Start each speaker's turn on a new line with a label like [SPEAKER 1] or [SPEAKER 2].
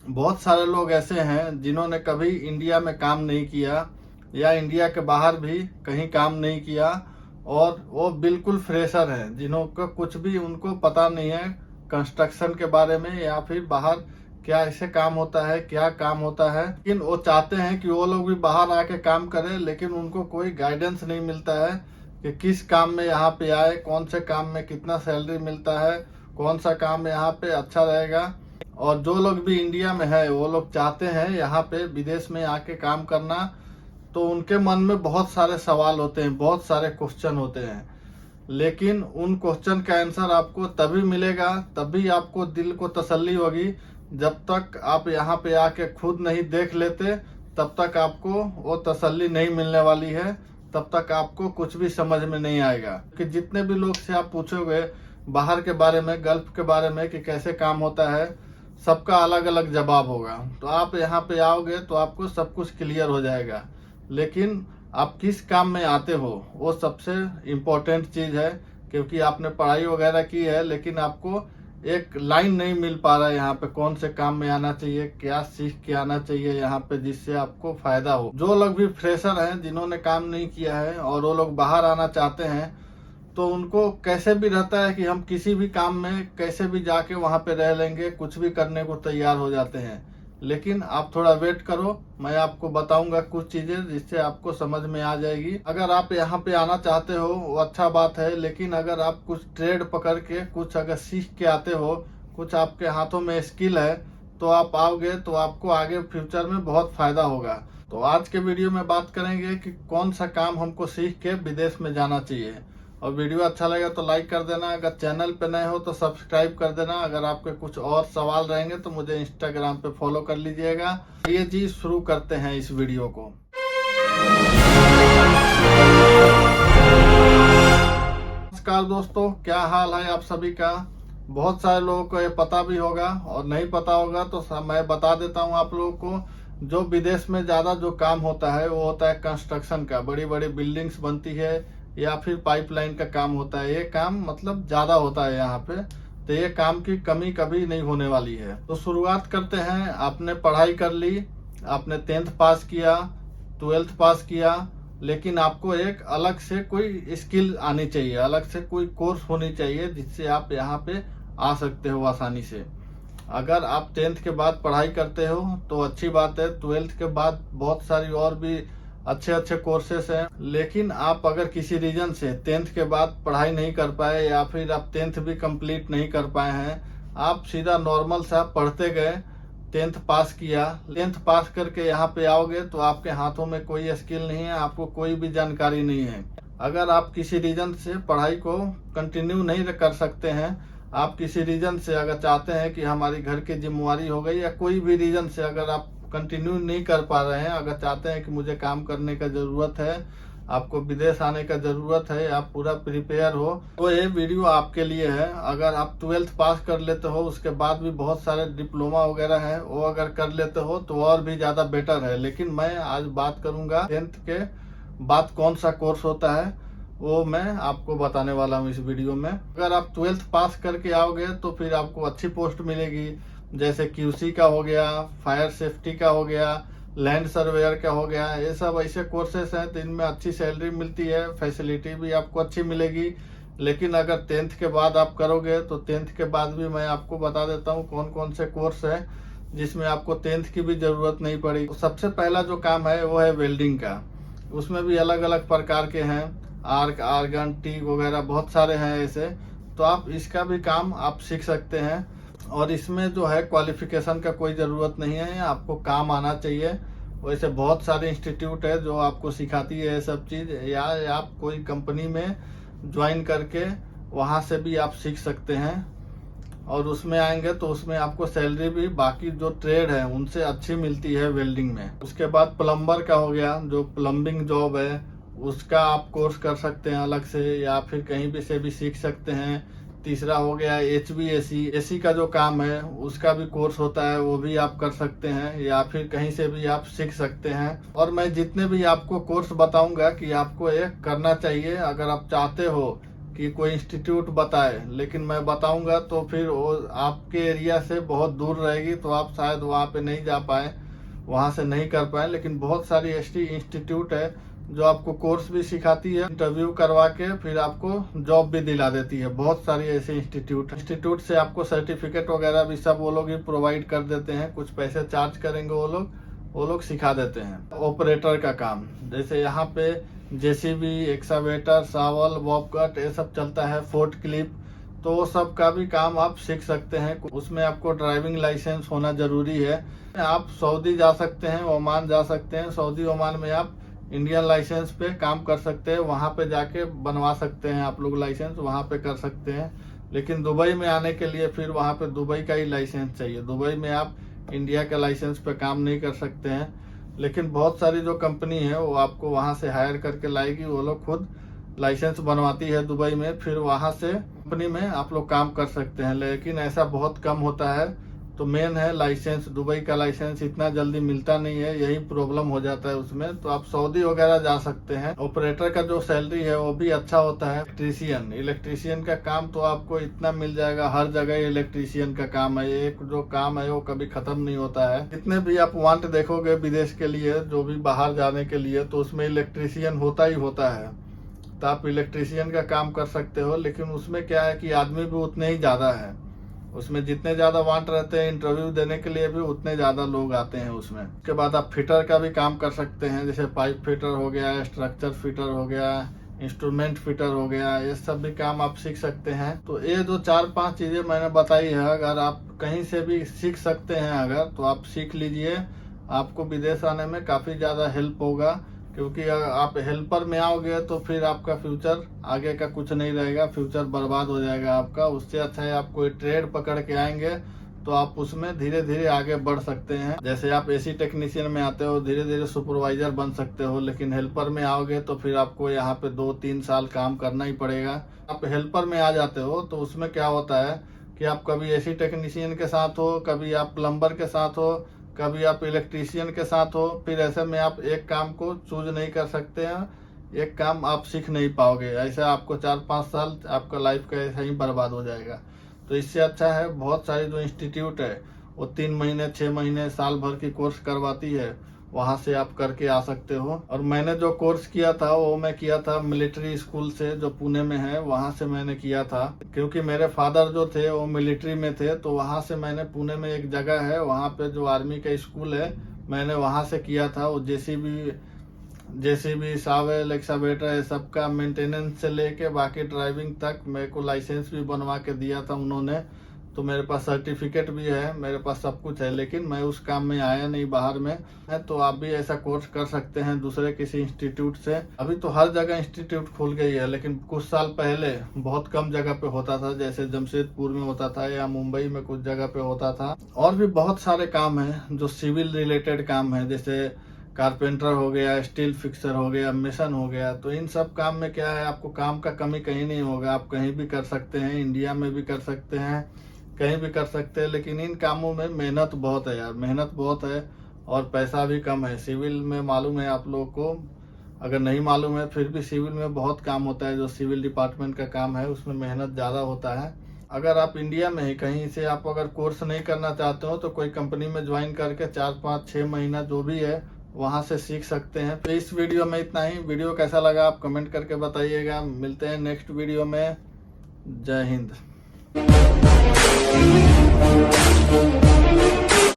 [SPEAKER 1] बहुत सारे लोग ऐसे हैं जिन्होंने कभी इंडिया में काम नहीं किया या इंडिया के बाहर भी कहीं काम नहीं किया, और वो बिल्कुल फ्रेशर हैं, जिन्हों को कुछ भी उनको पता नहीं है कंस्ट्रक्शन के बारे में या फिर बाहर क्या ऐसे काम होता है, क्या काम होता है। लेकिन वो चाहते हैं कि वो लोग भी बाहर आके काम करें, लेकिन उनको कोई गाइडेंस नहीं मिलता है कि किस काम में यहाँ पे आए, कौन से काम में कितना सैलरी मिलता है, कौन सा काम यहाँ पे अच्छा रहेगा। और जो लोग भी इंडिया में है वो लोग चाहते हैं यहाँ पे विदेश में आके काम करना, तो उनके मन में बहुत सारे सवाल होते हैं, बहुत सारे क्वेश्चन होते हैं। लेकिन उन क्वेश्चन का आंसर आपको तभी मिलेगा, तभी आपको दिल को तसल्ली होगी। जब तक आप यहाँ पे आके खुद नहीं देख लेते तब तक आपको वो तसल्ली नहीं मिलने वाली है, तब तक आपको कुछ भी समझ में नहीं आएगा। कि जितने भी लोग से आप पूछोगे बाहर के बारे में, गल्फ के बारे में कि कैसे काम होता है, सबका अलग अलग जवाब होगा। तो आप यहाँ पे आओगे तो आपको सब कुछ क्लियर हो जाएगा। लेकिन आप किस काम में आते हो वो सबसे इम्पोर्टेंट चीज़ है, क्योंकि आपने पढ़ाई वगैरह की है लेकिन आपको एक लाइन नहीं मिल पा रहा है यहाँ पे कौन से काम में आना चाहिए, क्या सीख के आना चाहिए यहाँ पे जिससे आपको फायदा हो। जो लोग भी फ्रेशर हैं, जिन्होंने काम नहीं किया है और वो लोग बाहर आना चाहते हैं, तो उनको कैसे भी रहता है कि हम किसी भी काम में कैसे भी जाके वहां पे रह लेंगे, कुछ भी करने को तैयार हो जाते हैं। लेकिन आप थोड़ा वेट करो, मैं आपको बताऊंगा कुछ चीजें जिससे आपको समझ में आ जाएगी। अगर आप यहाँ पे आना चाहते हो वो अच्छा बात है, लेकिन अगर आप कुछ ट्रेड पकड़ के कुछ अगर सीख के आते हो, कुछ आपके हाथों में स्किल है, तो आप आओगे तो आपको आगे फ्यूचर में बहुत फायदा होगा। तो आज के वीडियो में बात करेंगे कि कौन सा काम हमको सीख के विदेश में जाना चाहिए। और वीडियो अच्छा लगा तो लाइक कर देना, अगर चैनल पे नए हो तो सब्सक्राइब कर देना। अगर आपके कुछ और सवाल रहेंगे तो मुझे इंस्टाग्राम पे फॉलो कर लीजिएगा। ये चीज शुरू करते हैं इस वीडियो को। नमस्कार दोस्तों, क्या हाल है आप सभी का। बहुत सारे लोगों को ये पता भी होगा और नहीं पता होगा, तो मैं बता देता हूँ आप लोगों को। जो विदेश में ज्यादा जो काम होता है वो होता है कंस्ट्रक्शन का। बड़ी बड़ी बिल्डिंग्स बनती है या फिर पाइपलाइन का काम होता है। ये काम मतलब ज्यादा होता है यहाँ पे, तो ये काम की कमी कभी नहीं होने वाली है। तो शुरुआत करते हैं। आपने पढ़ाई कर ली, आपने 10th पास किया, 12th पास किया, लेकिन आपको एक अलग से कोई स्किल आनी चाहिए, अलग से कोई कोर्स होनी चाहिए जिससे आप यहाँ पे आ सकते हो आसानी से। अगर आप 10th के बाद पढ़ाई करते हो तो अच्छी बात है। 12th के बाद बहुत सारी और भी अच्छे अच्छे कोर्सेस हैं। लेकिन आप अगर किसी रीजन से 10th के बाद पढ़ाई नहीं कर पाए या फिर आप 10th भी कंप्लीट नहीं कर पाए हैं, आप सीधा नॉर्मल सा पढ़ते गए, 10th पास किया, 10th पास करके यहाँ पे आओगे तो आपके हाथों में कोई स्किल नहीं है, आपको कोई भी जानकारी नहीं है। अगर आप किसी रीजन से पढ़ाई को कंटिन्यू नहीं कर सकते हैं, आप किसी रीजन से अगर चाहते हैं कि हमारी घर की जिम्मेवारी हो गई या कोई भी रीजन से अगर आप कंटिन्यू नहीं कर पा रहे हैं, अगर चाहते हैं कि मुझे काम करने का जरूरत है, आपको विदेश आने का जरूरत है, आप पूरा प्रिपेयर हो, तो ये वीडियो आपके लिए है। अगर आप 12th पास कर लेते हो, उसके बाद भी बहुत सारे डिप्लोमा वगैरह है, वो अगर कर लेते हो तो और भी ज्यादा बेटर है। लेकिन मैं आज बात करूंगा 10th के बाद कौन सा कोर्स होता है, वो मैं आपको बताने वाला हूँ इस वीडियो में। अगर आप 12th पास करके आओगे तो फिर आपको अच्छी पोस्ट मिलेगी, जैसे QC का हो गया, फायर सेफ्टी का हो गया, लैंड सर्वेयर का हो गया। ये सब ऐसे कोर्सेस हैं तो इनमें अच्छी सैलरी मिलती है, फैसिलिटी भी आपको अच्छी मिलेगी। लेकिन अगर 10th के बाद आप करोगे तो 10th के बाद भी मैं आपको बता देता हूँ कौन कौन से कोर्स है जिसमें आपको 10th की भी जरूरत नहीं पड़ी। तो सबसे पहला जो काम है वो है वेल्डिंग का। उसमें भी अलग अलग प्रकार के हैं, आर्क, आर्गन, टीक वगैरह बहुत सारे हैं ऐसे। तो आप इसका भी काम आप सीख सकते हैं। और इसमें जो है क्वालिफिकेशन का कोई ज़रूरत नहीं है, आपको काम आना चाहिए। वैसे बहुत सारे इंस्टीट्यूट है जो आपको सिखाती है ये सब चीज़, या आप कोई कंपनी में ज्वाइन करके वहाँ से भी आप सीख सकते हैं। और उसमें आएंगे तो उसमें आपको सैलरी भी बाकी जो ट्रेड है उनसे अच्छी मिलती है वेल्डिंग में। उसके बाद प्लम्बर का हो गया, जो प्लम्बिंग जॉब है उसका आप कोर्स कर सकते हैं अलग से, या फिर कहीं भी से भी सीख सकते हैं। तीसरा हो गया HVAC, एसी का जो काम है उसका भी कोर्स होता है, वो भी आप कर सकते हैं या फिर कहीं से भी आप सीख सकते हैं। और मैं जितने भी आपको कोर्स बताऊंगा कि आपको ये करना चाहिए अगर आप चाहते हो कि कोई इंस्टीट्यूट बताए, लेकिन मैं बताऊंगा तो फिर वो आपके एरिया से बहुत दूर रहेगी, तो आप शायद वहाँ पे नहीं जा पाए, वहाँ से नहीं कर पाए। लेकिन बहुत सारी एसटी इंस्टीट्यूट है जो आपको कोर्स भी सिखाती है, इंटरव्यू करवा के फिर आपको जॉब भी दिला देती है। बहुत सारी ऐसे इंस्टीट्यूट से आपको सर्टिफिकेट वगैरह भी सब वो लोग ही प्रोवाइड कर देते हैं। कुछ पैसे चार्ज करेंगे वो लोग सिखा देते हैं। ऑपरेटर का काम, जैसे यहाँ पे जेसीबी, एक्सावेटर, सावल, बॉबकट ये सब चलता है, फोर्ट क्लिप, तो वो सब का भी काम आप सीख सकते हैं। उसमें आपको ड्राइविंग लाइसेंस होना जरूरी है। आप सऊदी जा सकते हैं, ओमान जा सकते हैं। सऊदी ओमान में आप इंडियन लाइसेंस पे काम कर सकते हैं, वहाँ पे जाके बनवा सकते हैं आप लोग लाइसेंस, वहाँ पे कर सकते हैं। लेकिन दुबई में आने के लिए फिर वहाँ पे दुबई का ही लाइसेंस चाहिए। दुबई में आप इंडिया के लाइसेंस पे काम नहीं कर सकते हैं। लेकिन बहुत सारी जो कंपनी है वो आपको वहाँ से हायर करके लाएगी, वो लोग खुद लाइसेंस बनवाती है दुबई में, फिर वहाँ से कंपनी में आप लोग काम कर सकते हैं। लेकिन ऐसा बहुत कम होता है। तो मेन है लाइसेंस, दुबई का लाइसेंस इतना जल्दी मिलता नहीं है, यही प्रॉब्लम हो जाता है उसमें। तो आप सऊदी वगैरह जा सकते हैं। ऑपरेटर का जो सैलरी है वो भी अच्छा होता है। इलेक्ट्रीशियन का काम तो आपको इतना मिल जाएगा, हर जगह इलेक्ट्रीशियन का काम है। एक जो काम है वो कभी खत्म नहीं होता है। जितने भी आप वांट देखोगे विदेश के लिए, जो भी बाहर जाने के लिए, तो उसमें इलेक्ट्रीशियन होता ही होता है। तो आप इलेक्ट्रीशियन का काम कर सकते हो। लेकिन उसमें क्या है कि आदमी भी उतने ही ज्यादा है। उसमें जितने ज्यादा वांट रहते हैं इंटरव्यू देने के लिए भी उतने ज्यादा लोग आते हैं उसमें। उसके बाद आप फिटर का भी काम कर सकते हैं, जैसे पाइप फिटर हो गया, स्ट्रक्चर फिटर हो गया, इंस्ट्रूमेंट फिटर हो गया, ये सब भी काम आप सीख सकते हैं। तो ये जो 4-5 चीजें मैंने बताई है, अगर आप कहीं से भी सीख सकते हैं अगर, तो आप सीख लीजिए। आपको विदेश आने में काफी ज्यादा हेल्प होगा, क्योंकि अगर आप हेल्पर में आओगे तो फिर आपका फ्यूचर आगे का कुछ नहीं रहेगा, फ्यूचर बर्बाद हो जाएगा आपका। उससे अच्छा है आप कोई ट्रेड पकड़ के आएंगे तो आप उसमें धीरे धीरे आगे बढ़ सकते हैं। जैसे आप एसी टेक्नीशियन में आते हो, धीरे धीरे सुपरवाइजर बन सकते हो। लेकिन हेल्पर में आओगे तो फिर आपको यहाँ पे 2-3 साल काम करना ही पड़ेगा। आप हेल्पर में आ जाते हो तो उसमें क्या होता है कि आप कभी एसी टेक्नीशियन के साथ हो, कभी आप प्लम्बर के साथ हो, कभी आप इलेक्ट्रीशियन के साथ हो। फिर ऐसे में आप एक काम को चूज नहीं कर सकते हैं, एक काम आप सीख नहीं पाओगे। ऐसे आपको 4-5 साल आपका लाइफ का ऐसा ही बर्बाद हो जाएगा। तो इससे अच्छा है बहुत सारी जो इंस्टीट्यूट है वो 3 महीने, 6 महीने, साल भर की कोर्स करवाती है, वहां से आप करके आ सकते हो। और मैंने जो कोर्स किया था वो मैं किया था मिलिट्री स्कूल से, जो पुणे में है, वहां से मैंने किया था। क्योंकि मेरे फादर जो थे वो मिलिट्री में थे, तो वहां से मैंने, पुणे में एक जगह है वहां पे जो आर्मी का स्कूल है, मैंने वहां से किया था। वो जेसीबी, सावेल, एक्सावेटर, ये सबका मेंटेनेंस से लेके बाकी ड्राइविंग तक मेरे को लाइसेंस भी बनवा के दिया था उन्होंने। तो मेरे पास सर्टिफिकेट भी है, मेरे पास सब कुछ है। लेकिन मैं उस काम में आया नहीं बाहर में है। तो आप भी ऐसा कोर्स कर सकते हैं दूसरे किसी इंस्टीट्यूट से। अभी तो हर जगह इंस्टीट्यूट खुल गई है, लेकिन कुछ साल पहले बहुत कम जगह पे होता था, जैसे जमशेदपुर में होता था या मुंबई में कुछ जगह पे होता था। और भी बहुत सारे काम है जो सिविल रिलेटेड काम है, जैसे कारपेंटर हो गया, स्टील फिक्सर हो गया, मिशन हो गया। तो इन सब काम में क्या है, आपको काम का कमी कहीं नहीं होगा। आप कहीं भी कर सकते हैं, इंडिया में भी कर सकते हैं, कहीं भी कर सकते हैं। लेकिन इन कामों में मेहनत बहुत है यार, मेहनत बहुत है और पैसा भी कम है। सिविल में मालूम है आप लोगों को, अगर नहीं मालूम है फिर भी सिविल में बहुत काम होता है। जो सिविल डिपार्टमेंट का काम है उसमें मेहनत ज़्यादा होता है। अगर आप इंडिया में ही कहीं से आप अगर कोर्स नहीं करना चाहते हो तो कोई कंपनी में ज्वाइन करके 4-5-6 महीना जो भी है वहां से सीख सकते हैं। तो इस वीडियो में इतना ही। वीडियो कैसा लगा आप कमेंट करके बताइएगा। मिलते हैं नेक्स्ट वीडियो में। जय हिंद।